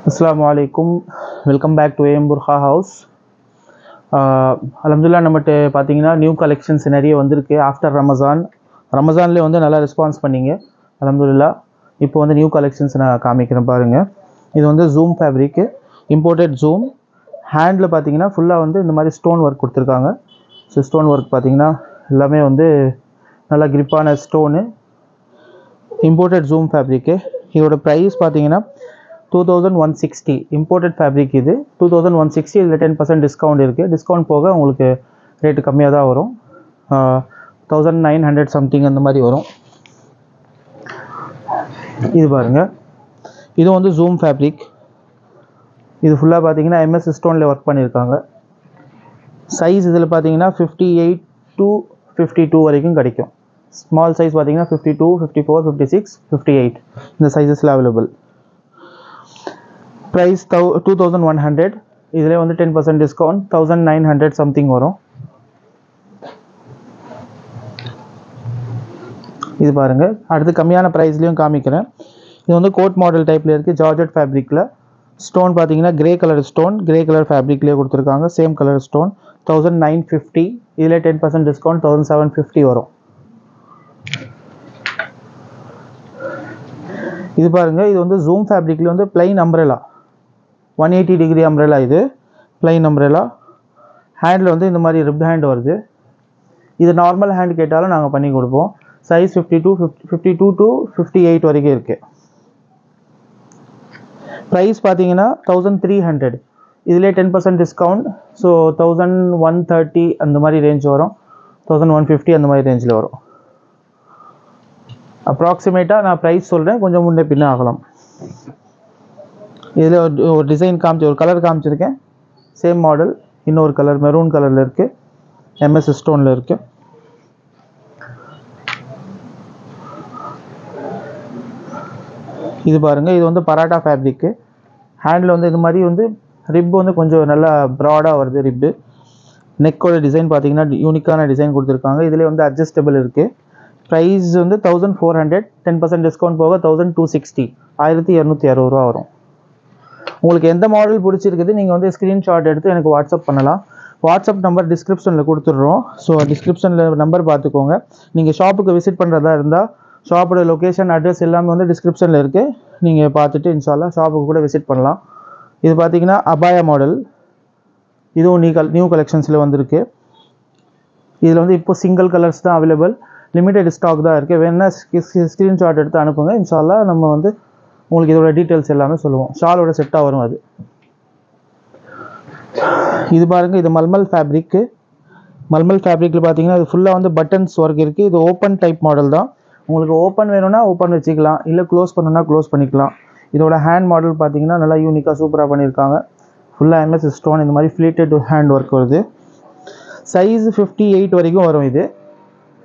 Assalamualaikum. Welcome back to AM Burkha House. அல்ஹம்துலில்லாஹ் நம்மகிட்ட பார்த்தீங்கன்னா நியூ கலெக்ஷன்ஸ் நிறைய வந்திருக்கு ஆஃப்டர் ரமஸான்லேயே வந்து நல்லா ரெஸ்பான்ஸ் பண்ணிங்க அல்ஹம்துலில்லாஹ். இப்போ வந்து நியூ கலெக்ஷன்ஸ் நான் காமிக்கிறேன் பாருங்கள். இது வந்து zoom fabric, imported zoom. Handle பார்த்தீங்கன்னா ஃபுல்லாக வந்து இந்த மாதிரி ஸ்டோன் ஒர்க் கொடுத்துருக்காங்க. ஸோ ஸ்டோன் ஒர்க் பார்த்தீங்கன்னா எல்லாமே வந்து நல்லா கிரிப்பான ஸ்டோனு. Imported zoom fabric. இதோட ப்ரைஸ் பார்த்தீங்கன்னா 2160. இம்போர்ட்டட் ஃபேப்ரிக் இது 2160. இதில் 10% டிஸ்கவுண்ட் இருக்குது. டிஸ்கவுண்ட் போக உங்களுக்கு ரேட்டு கம்மியாக தான் வரும். 1900 சம்திங் அந்த மாதிரி வரும். இது பாருங்கள், இது வந்து ஜூம் ஃபேப்ரிக். இது ஃபுல்லாக பார்த்தீங்கன்னா MS ஸ்டோனில் ஒர்க் பண்ணியிருக்காங்க. சைஸ் இதில் பார்த்தீங்கன்னா 58 to 52 வரைக்கும் கிடைக்கும். ஸ்மால் சைஸ் பார்த்தீங்கன்னா 52, 54, 56, 58 இந்த சைஸஸில் அவைலபிள். ப்ரைஸ் 2100. இதில் வந்து 10% டிஸ்கவுண்ட் 1900 சம்திங் வரும். இது பாருங்கள், அடுத்து கம்மியான ப்ரைஸ்லேயும் காமிக்கிறேன். இது வந்து கோட் மாடல் டைப்பில் இருக்குது. ஜார்ஜெட் ஃபேப்ரிக்கில் ஸ்டோன் பார்த்தீங்கன்னா grey colour stone, grey colour ஃபேப்ரிக்லேயே கொடுத்துருக்காங்க. Same colour stone 1950. இதில் 10% டிஸ்கவுண்ட் 1750 வரும். இது பாருங்கள், இது வந்து ஜூம் ஃபேப்ரிக்கில் வந்து பிளைன் அம்ப்ரெலா 180 டிகிரி அம்ப்ரெலா. இது பிளைன் அம்ப்ரெலா. ஹேண்டில் வந்து இந்த மாதிரி ரிப் ஹேண்ட் வருது. இது நார்மல் ஹேண்ட் கேட்டாலும் நாங்கள் பண்ணி கொடுப்போம். சைஸ் 52 to 58 வரைக்கும் இருக்குது. ப்ரைஸ் பார்த்தீங்கன்னா 1300. இதிலே 10% டிஸ்கவுண்ட். ஸோ 1130 அந்த மாதிரி ரேஞ்ச் வரும். 1150 அந்த மாதிரி ரேஞ்சில் வரும். அப்ராக்சிமேட்டாக நான் ப்ரைஸ் சொல்கிறேன், கொஞ்சம் முன்னே பின்னே ஆகலாம். இதில் ஒரு டிசைன் ஒரு கலர் காமிச்சிருக்கேன். சேம் மாடல் இன்னொரு கலர் மெரூன் கலரில் இருக்குது. MS ஸ்டோனில் இருக்குது. இது பாருங்கள், இது வந்து பராட்டா ஃபேப்ரிக்கு. ஹேண்டில் வந்து இது மாதிரி வந்து ரிப் வந்து கொஞ்சம் நல்லா ப்ராடாக வருது ரிப்பு. நெக்கோட டிசைன் பார்த்தீங்கன்னா யூனிக்கான டிசைன் கொடுத்துருக்காங்க. இதில் வந்து அட்ஜஸ்டபிள் இருக்குது. ப்ரைஸ் வந்து 1400. 10% டிஸ்கவுண்ட் போக 1260, 1260 ரூபா வரும். உங்களுக்கு எந்த மாடல் பிடிச்சிருக்குது நீங்கள் வந்து ஸ்க்ரீன்ஷாட் எடுத்து எனக்கு வாட்ஸ்அப் பண்ணலாம். வாட்ஸ்அப் நம்பர் டிஸ்கிரிப்ஷனில் கொடுத்துட்றோம். ஸோ டிஸ்கிரிப்ஷனில் நம்பர் பார்த்துக்கோங்க. நீங்கள் ஷாப்புக்கு விசிட் பண்ணுறதா இருந்தால் ஷாப்போட லொக்கேஷன் அட்ரஸ் எல்லாமே வந்து டிஸ்கிரிப்ஷனில் இருக்குது. நீங்கள் பார்த்துட்டு இன்ஷால்லா ஷாப்புக்கு கூட விசிட் பண்ணலாம். இது பார்த்தீங்கன்னா அபாயா மாடல். இதுவும் நியூ கலெக்ஷன்ஸில் வந்திருக்கு. இதில் வந்து இப்போ சிங்கிள் கலர்ஸ் தான் அவைலபிள். லிமிடெட் ஸ்டாக் தான் இருக்குது. வேணுன்னா ஸ்க்ரீன்ஷாட் எடுத்து அனுப்புங்க. இன்ஷால்லா நம்ம வந்து உங்களுக்கு இதோட டீட்டெயில்ஸ் எல்லாமே சொல்லுவோம். ஷாலோட செட்டாக வரும் அது. இது பாருங்கள், இது மல்மல் ஃபேப்ரிக்கு. மல்மல் ஃபேப்ரிக்கில் பார்த்தீங்கன்னா இது ஃபுல்லாக வந்து பட்டன்ஸ் ஒர்க் இருக்குது. இது ஓப்பன் டைப் மாடல் தான். உங்களுக்கு ஓப்பன் வேணும்னா ஓப்பன் வச்சுக்கலாம், இல்லை க்ளோஸ் பண்ணணும்னா க்ளோஸ் பண்ணிக்கலாம். இதோட ஹேண்ட் மாடல் பார்த்தீங்கன்னா நல்லா யூனிக்காக சூப்பராக பண்ணியிருக்காங்க. ஃபுல்லாக MS ஸ்டோன் இந்த மாதிரி ஃப்ளீட்டட் ஹேண்ட் ஒர்க் வருது. சைஸ் 58 வரைக்கும் வரும். இது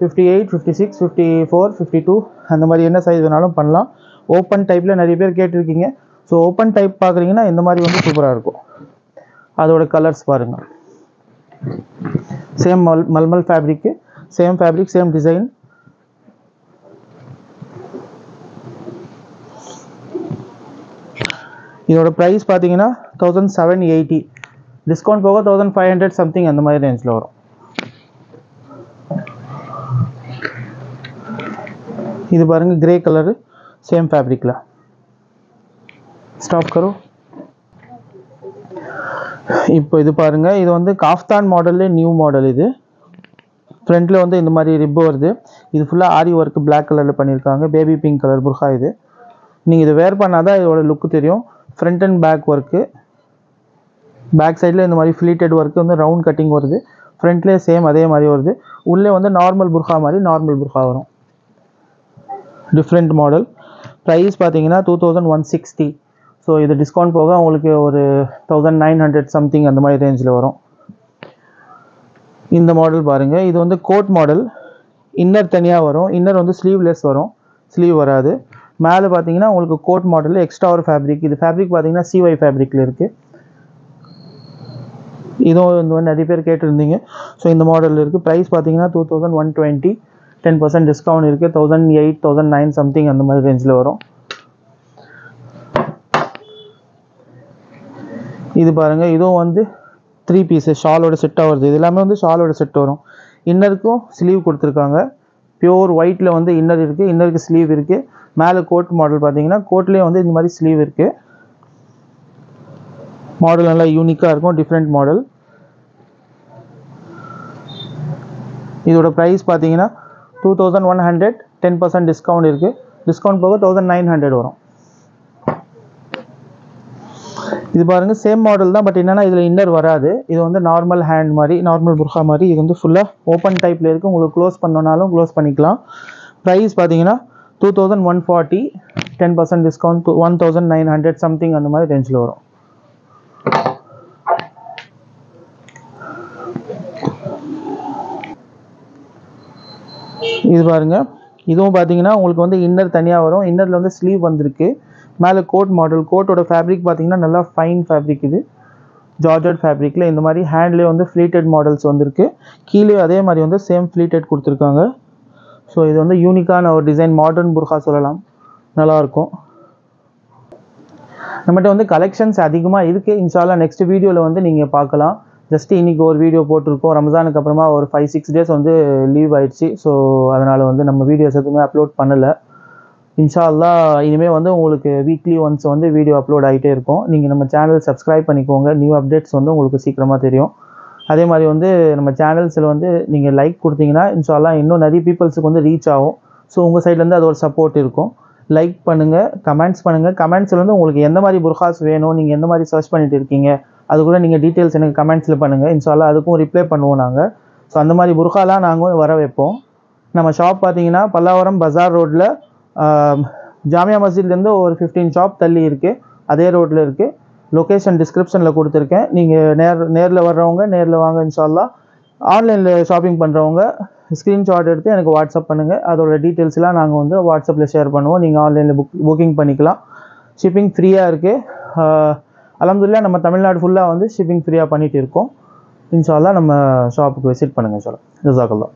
58, 56, 54, 52 அந்த மாதிரி என்ன சைஸ் வேணாலும் பண்ணலாம். ஓப்பன் டைப்பில் நிறைய பேர் கேட்டிருக்கீங்க. ஸோ ஓப்பன் டைப் பார்க்குறீங்கன்னா இந்த மாதிரி வந்து சூப்பராக இருக்கும். அதோட கலர்ஸ் பாருங்கள். Same mulmul fabric, same fabric, same design. இதோட ப்ரைஸ் பார்த்தீங்கன்னா 1780. டிஸ்கவுண்ட் போக 1500 சம்திங் அந்த மாதிரி ரேஞ்சில் வரும். இது பாருங்கள், கிரே கலரு, சேம் ஃபேப்ரிக்கில். ஸ்டாப் கரோ. இப்போ இது பாருங்கள், இது வந்து காஃப்தான் மாடல்லே நியூ மாடல். இது ஃப்ரண்ட்டில் வந்து இந்த மாதிரி ரிப்பு வருது. இது ஃபுல்லாக ஆரி ஒர்க்கு பிளாக் கலரில் பண்ணியிருக்காங்க. பேபி பிங்க் கலர் புர்கா இது. நீங்கள் இது வேர் பண்ணால் தான் இதோட லுக்கு தெரியும். Front and back work. Back சைடில் இந்த மாதிரி ஃப்ளீட்டட் ஒர்க்கு வந்து ரவுண்ட் கட்டிங் வருது. ஃப்ரண்ட்லேயே சேம் அதே மாதிரி வருது. உள்ளே வந்து நார்மல் புர்கா மாதிரி நார்மல் புர்கா வரும். Different model. ப்ரைஸ் பார்த்தீங்கன்னா 2160. ஸோ இது டிஸ்கவுண்ட் போக உங்களுக்கு ஒரு 1900 சம்திங் அந்த மாதிரி ரேஞ்சில் வரும். இந்த மாடல் பாருங்கள், இது வந்து கோட் மாடல். இன்னர் தனியாக வரும். இன்னர் வந்து ஸ்லீவ்லெஸ் வரும், ஸ்லீவ் வராது. மேலே பார்த்தீங்கன்னா உங்களுக்கு கோட் மாடலில் எக்ஸ்ட்ரா ஒரு ஃபேப்ரிக். இது ஃபேப்ரிக் பார்த்தீங்கன்னா CY ஃபேப்ரிக்கில் இருக்குது. இதுவும் இந்த மாதிரி நிறைய பேர் கேட்டிருந்தீங்க. ஸோ இந்த மாடல் இருக்குது. ப்ரைஸ் பார்த்தீங்கன்னா 2120. 10% டிஸ்கவுண்ட் இருக்குது. 1008, 1009 சம்திங் அந்த மாதிரி ரேஞ்சில் வரும். இது பாருங்கள், இதுவும் வந்து 3 பீஸு ஷாலோட செட்டாக வருது. இது எல்லாமே வந்து ஷாலோட செட் வரும். இன்னருக்கும் ஸ்லீவ் கொடுத்துருக்காங்க. பியூர் ஒயிட்டில் வந்து இன்னர் இருக்குது, இன்னருக்கு ஸ்லீவ் இருக்குது. மேலே கோட் மாடல் பார்த்தீங்கன்னா கோட்லேயே வந்து இந்த மாதிரி ஸ்லீவ் இருக்குது. மாடல் நல்லா யூனிக்காக இருக்கும், டிஃப்ரெண்ட் மாடல். இதோட ப்ரைஸ் பார்த்தீங்கன்னா 2100, 10% டிஸ்கவுண்ட் இருக்குது. டிஸ்கவுண்ட் போக 1900 வரும். இது பாருங்கள், சேம் மாடல் தான், பட் என்னென்னா இதில் இன்னர் வராது. இது வந்து நார்மல் ஹேண்ட் மாதிரி, நார்மல் புர்கா மாதிரி. இது வந்து ஃபுல்லாக ஓப்பன் டைப்பில் இருக்குது. உங்களுக்கு க்ளோஸ் பண்ணனாலும் க்ளோஸ் பண்ணிக்கலாம். ப்ரைஸ் பார்த்தீங்கன்னா 2140, 10% டிஸ்கவுண்ட் 1900 சம்திங் அந்த மாதிரி ரேஞ்சில் வரும். இது பாருங்கள், இதுவும் பார்த்தீங்கன்னா உங்களுக்கு வந்து இன்னர் தனியாக வரும். இன்னரில் வந்து ஸ்லீவ் வந்திருக்கு. மேலே கோட் மாடல். கோட்டோட ஃபேப்ரிக் பார்த்தீங்கன்னா நல்லா ஃபைன் ஃபேப்ரிக். இது ஜார்ஜட் ஃபேப்ரிக்கில் இந்த மாதிரி ஹேண்ட்லேயே வந்து ஃப்ளீட்டட் மாடல்ஸ் வந்திருக்கு. கீழே அதே மாதிரி வந்து சேம் ஃப்ளீட்டட் கொடுத்துருக்காங்க. ஸோ இது வந்து யூனிக்கான ஒரு டிசைன், மாடர்ன் புர்கா சொல்லலாம், நல்லாயிருக்கும். நம்மகிட்ட வந்து கலெக்ஷன்ஸ் அதிகமாக இருக்குது. இன்ஷால்லா நெக்ஸ்ட் வீடியோவில் வந்து நீங்கள் பார்க்கலாம். ஜஸ்ட்டு இன்றைக்கி ஒரு வீடியோ போட்டிருக்கோம். ரம்ஜானுக்கு அப்புறமா ஒரு 5-6 டேஸ் வந்து லீவ் ஆகிடுச்சு. ஸோ அதனால் வந்து நம்ம வீடியோஸ் எதுவுமே அப்லோட் பண்ணலை. இன்ஷா அல்லா இனிமேல் வந்து உங்களுக்கு வீக்லி ஒன்ஸ் வந்து வீடியோ அப்லோட் ஆகிட்டே இருக்கும். நீங்கள் நம்ம சேனல் சப்ஸ்கிரைப் பண்ணிக்கோங்க. நியூ அப்டேட்ஸ் வந்து உங்களுக்கு சீக்கிரமாக தெரியும். அதே மாதிரி வந்து நம்ம சேனல்ஸில் வந்து நீங்கள் லைக் கொடுத்தீங்கன்னா இன்ஷா அல்லா இன்னும் நிறைய பீப்புள்ஸுக்கு வந்து ரீச் ஆகும். ஸோ உங்கள் சைட்லேருந்து அது ஒரு சப்போர்ட் இருக்கும். லைக் பண்ணுங்கள், கமெண்ட்ஸ் பண்ணுங்கள். கமெண்ட்ஸில் வந்து உங்களுக்கு எந்த மாதிரி புர்காஸ் வேணும், நீங்கள் எந்த மாதிரி சர்ச் பண்ணிட்டு இருக்கீங்க, அது கூட நீங்கள் டீட்டெயில்ஸ் எனக்கு கமெண்ட்ஸில் பண்ணுங்கள். இன்ஷா அல்லா அதுக்கும் ரிப்ளை பண்ணுவோம் நாங்கள். ஸோ அந்த மாதிரி புர்காலாம் நாங்கள் வர வைப்போம். நம்ம ஷாப் பார்த்தீங்கன்னா பல்லாவரம் பஜார் ரோட்டில் ஜாமியா மஸ்ஜித்லேருந்து ஒரு 15 ஷாப் தள்ளி இருக்குது. அதே ரோட்டில் இருக்குது. லொக்கேஷன் டிஸ்கிரிப்ஷனில் கொடுத்துருக்கேன். நீங்கள் நேரில் வர்றவங்க நேரில் வாங்க. இன்ஷா அல்லா ஆன்லைனில் ஷாப்பிங் பண்ணுறவங்க ஸ்க்ரீன்ஷாட் எடுத்து எனக்கு வாட்ஸ்அப் பண்ணுங்கள். அதோட டீட்டெயில்ஸ்லாம் நாங்கள் வந்து வாட்ஸ்அப்பில் ஷேர் பண்ணுவோம். நீங்கள் ஆன்லைனில் புக்கிங் பண்ணிக்கலாம். ஷிப்பிங் ஃப்ரீயாக இருக்குது. அல்ஹம்துலில்லாஹ் நம்ம தமிழ்நாடு ஃபுல்லாக வந்து ஷிப்பிங் ஃப்ரீயாக பண்ணிகிட்டு இருக்கோம். இன்ஷா அல்லா நம்ம ஷாப்புக்கு விசிட் பண்ணுங்கள். இன்ஷா அல்லா. ஜஸாக்கல்லாஹ்.